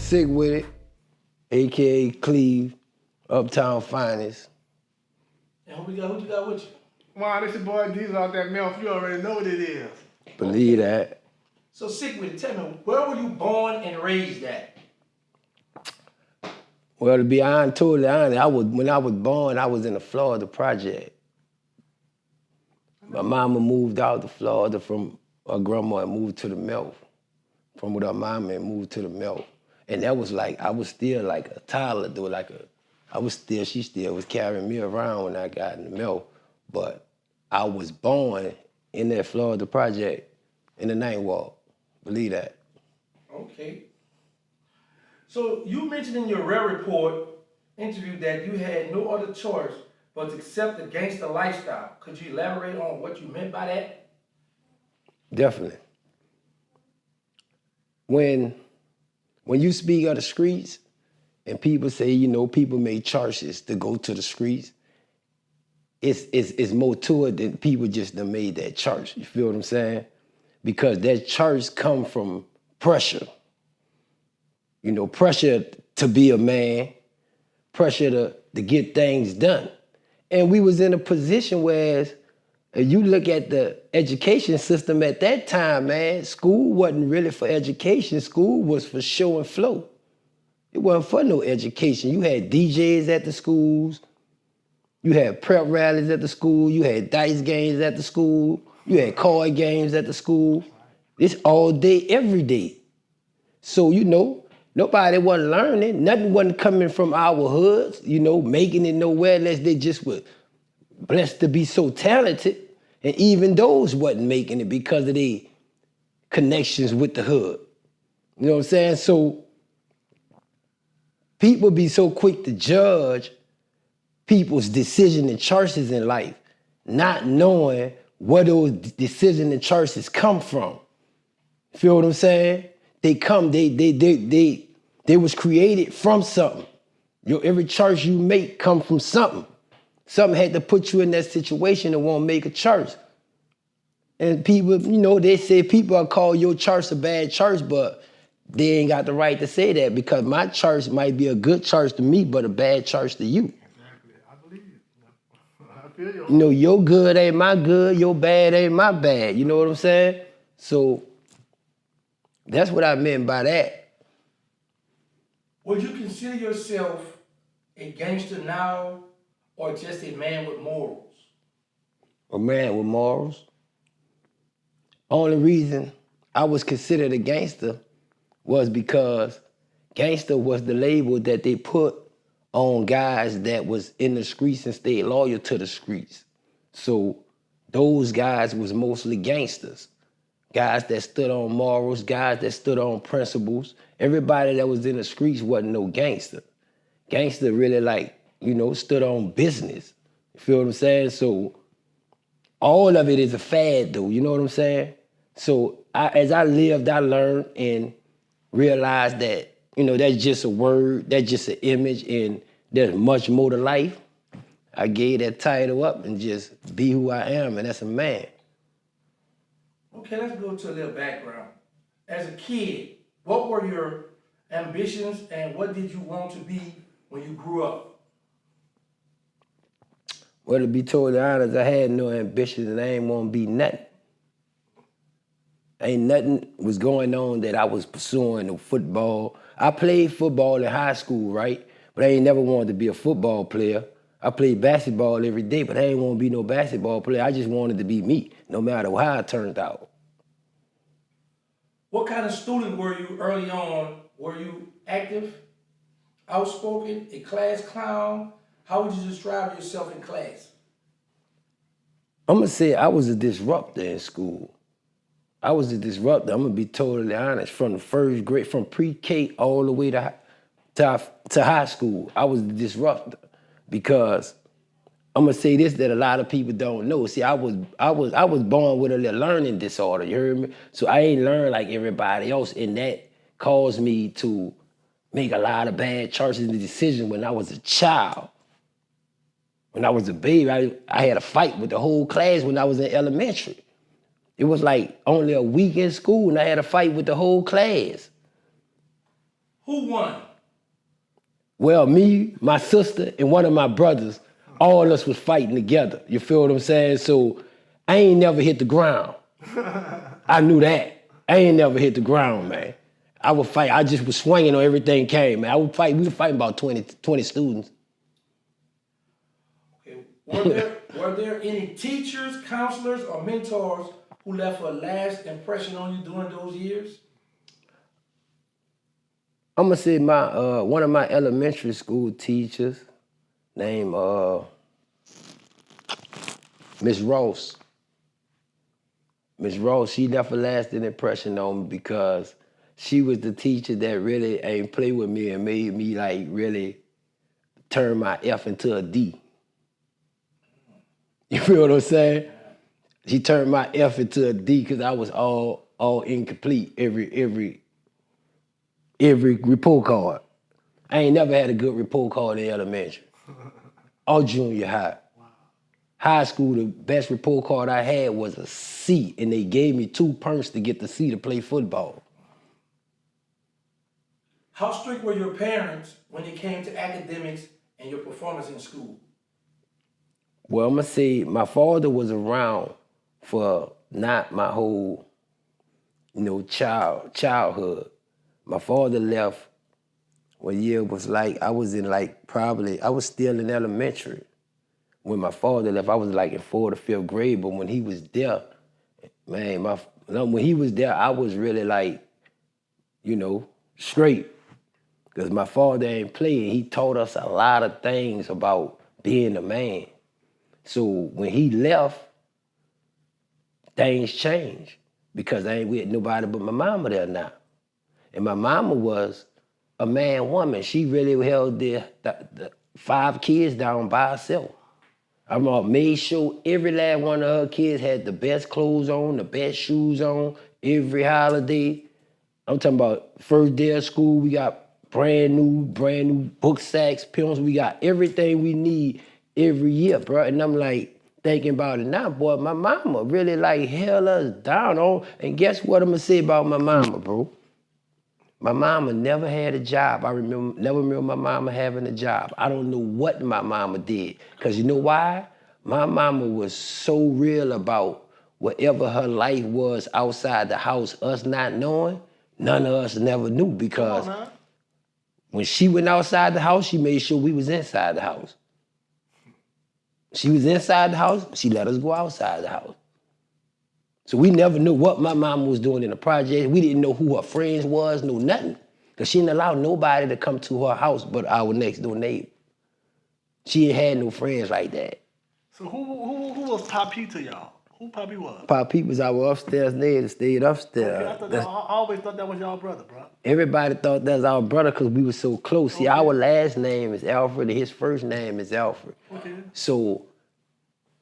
Sick With It, a.k.a. Cleve, Uptown Finest. And who you got with you? Wow, this your boy Diesel out that Melph. You already know what it is. Believe that. So Sick With It, tell me, where were you born and raised at? Well, to be honest, totally honest, when I was born, I was in the Florida project. My mama moved out to Florida from her grandma and moved to the Melph. From with her mama and moved to the Melph. And that was like, I was still like a toddler, though, she still was carrying me around when I got in the Melph. But I was born in that Florida project in the Ninth Ward. Believe that. Okay. So you mentioned in your Rare Report interview that you had no other choice but to accept the gangster lifestyle. Could you elaborate on what you meant by that? Definitely. When you speak of the streets and people say, you know, people make choices to go to the streets, it's more to it than people just done made that choice. You feel what I'm saying? Because that choice come from pressure. You know, pressure to be a man, pressure to get things done. And we was in a position where if you look at the education system at that time, man, school wasn't really for education. School was for show and flow. It wasn't for no education. You had DJs at the schools. You had prep rallies at the school. You had dice games at the school. You had card games at the school. It's all day, every day. So, you know, nobody wasn't learning. Nothing wasn't coming from our hoods, you know, making it nowhere unless they just were blessed to be so talented. And even those wasn't making it because of their connections with the hood. You know what I'm saying? So people be so quick to judge people's decisions and choices in life, not knowing where those decisions and choices come from. Feel what I'm saying? They was created from something. Every choice you make come from something. Something had to put you in that situation and won't make a choice. And people, you know, they say people are call your choice a bad choice, but they ain't got the right to say that because my choice might be a good choice to me, but a bad choice to you. Exactly. I believe you. I feel you. You know, your good ain't my good, your bad ain't my bad. You know what I'm saying? So that's what I meant by that. Would you consider yourself a gangster now or just a man with morals? A man with morals. Only reason I was considered a gangster was because gangster was the label that they put on guys that was in the streets and stayed loyal to the streets. So those guys was mostly gangsters. Guys that stood on morals, guys that stood on principles. Everybody that was in the streets wasn't no gangster. Gangster really like, you know, stood on business. You feel what I'm saying? So all of it is a fad though, you know what I'm saying? So as I lived, I learned and realized that, you know, that's just a word, that's just an image, and there's much more to life. I gave that title up and just be who I am, and that's a man. Okay, let's go to a little background. As a kid, what were your ambitions and what did you want to be when you grew up? Well, to be totally honest, I had no ambitions and I ain't want to be nothing. Ain't nothing was going on that I was pursuing no football. I played football in high school, right? But I ain't never wanted to be a football player. I played basketball every day, but I ain't want to be no basketball player. I just wanted to be me, no matter how it turned out. What kind of student were you early on? Were you active, outspoken, a class clown? How would you describe yourself in class? I'm going to say I was a disruptor in school. I was a disruptor. I'm going to be totally honest. From the first grade, from pre-K all the way to high school, I was a disruptor because I'm going to say this that a lot of people don't know. See, I was born with a little learning disorder, you heard me? So I ain't learned like everybody else, and that caused me to make a lot of bad choices and decisions when I was a child. When I was a baby, I had a fight with the whole class when I was in elementary. It was like only a week in school and I had a fight with the whole class. Who won? Well, me, my sister, and one of my brothers, all of us was fighting together. You feel what I'm saying? So I ain't never hit the ground. I knew that. I ain't never hit the ground, man. I would fight. I just was swinging on everything came, man. I would fight. We were fighting about 20 students. Okay. Were there any teachers, counselors, or mentors who left a last impression on you during those years? I'm gonna say my one of my elementary school teachers named Miss Ross. Miss Ross, she left a lasting impression on me because she was the teacher that really ain't play with me and made me like really turn my F into a D. You feel what I'm saying? She turned my F into a D because I was all incomplete every report card. I ain't never had a good report card in elementary or junior high. High school, the best report card I had was a C, and they gave me 2 perks to get the C to play football. How strict were your parents when it came to academics and your performance in school? Well, I'm gonna say my father was around for not my whole, childhood. My father left one year was like, I was still in elementary. When my father left, I was like in 4th or 5th grade, but when he was there, man, when he was there, I was really like, straight. Because my father ain't playing. He taught us a lot of things about being a man. So when he left, things changed because I ain't with nobody but my mama there now. And my mama was a man woman. She really held the 5 kids down by herself. Made sure every last one of her kids had the best clothes on, the best shoes on, every holiday. I'm talking about first day of school, we got brand new book sacks, pencils. We got everything we need every year, bro. And I'm like thinking about it now, boy, my mama really like held us down on. And guess what I'm gonna say about my mama, bro? My mama never had a job. Never remember my mama having a job. I don't know what my mama did. Because you know why? My mama was so real about whatever her life was outside the house, us not knowing, none of us never knew because when she went outside the house, she made sure we was inside the house. She was inside the house, she let us go outside the house. So we never knew what my mama was doing in the project. We didn't know who her friends was, no nothing. Because she didn't allow nobody to come to her house but our next door neighbor. She ain't had no friends like that. So who was Poppy to y'all? Who Poppy was? Poppy was our upstairs neighbor that stayed upstairs. Okay, I always thought that was y'all brother, bro. Everybody thought that was our brother because we were so close. See, our last name is Alfred and his first name is Alfred. Okay. So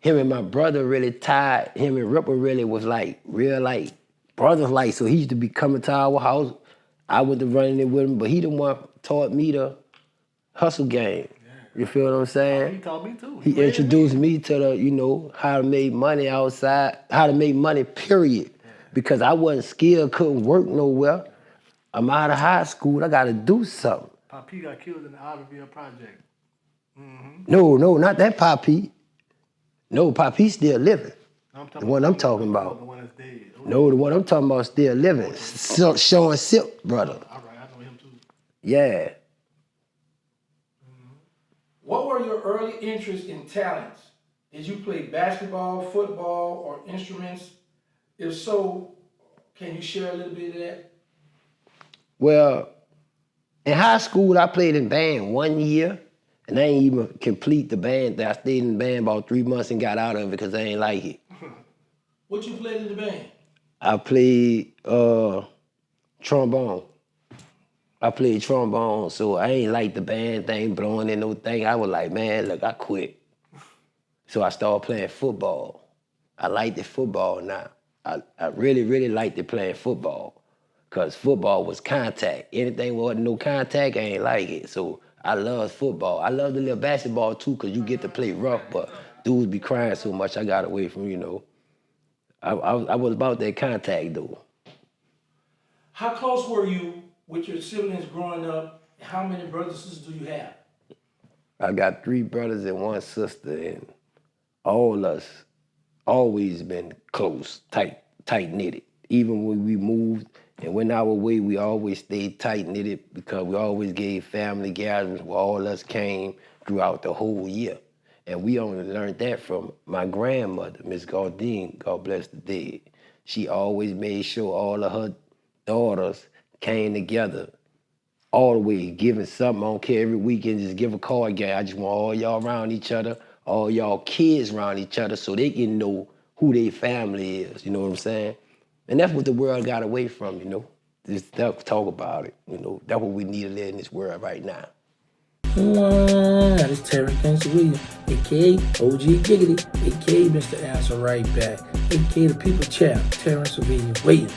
him and my brother really tied. Him and RIPPA really was like real like brothers like. So he used to be coming to our house. I went to running it with him, but he the one taught me the hustle game. You feel what I'm saying? He taught me too. He introduced me to the, how to make money outside, how to make money, period. Because I wasn't skilled, couldn't work nowhere. I'm out of high school, I gotta do something. Poppy got killed in the Iberville project. No, not that Poppy. No, Poppy's still living. The one I'm talking about. The one that's dead. Okay. No, the one I'm talking about still living. Sean Silk, brother. All right, I know him too. Yeah. What were your early interests in talents? Did you play basketball, football, or instruments? If so, can you share a little bit of that? Well, in high school, I played in band 1 year, and I ain't even complete the band. I stayed in the band about 3 months and got out of it because I ain't like it. What you played in the band? I played trombone. I played trombone, so I ain't like the band thing, blowing in no thing. I was like, man, look, I quit. So I started playing football. I liked the football now. I really, really liked it playing football because football was contact. Anything with no contact, I ain't like it. So I love football. I love the little basketball too because you get to play rough, but dudes be crying so much I got away from, I was about that contact though. How close were you with your siblings growing up? How many brothers and sisters do you have? I got 3 brothers and 1 sister, and all us always been close, tight knitted. Even when we moved and went our way, we always stayed tight knitted because we always gave family gatherings where all us came throughout the whole year. And we only learned that from my grandmother, Miss Gardine, God bless the dead. She always made sure all of her daughters came together all the way, giving something. I don't care, every weekend, just give a card game. I just want all y'all around each other, all y'all kids around each other so they can know who their family is, you know what I'm saying? And that's what the world got away from, you know? Just talk about it, you know? That's what we need to live in this world right now. That is Terrance Gangsta Williams, a.k.a. OG Giggity, a.k.a. Mr. Answer Right Back, a.k.a. the People Champ, Terrance Williams.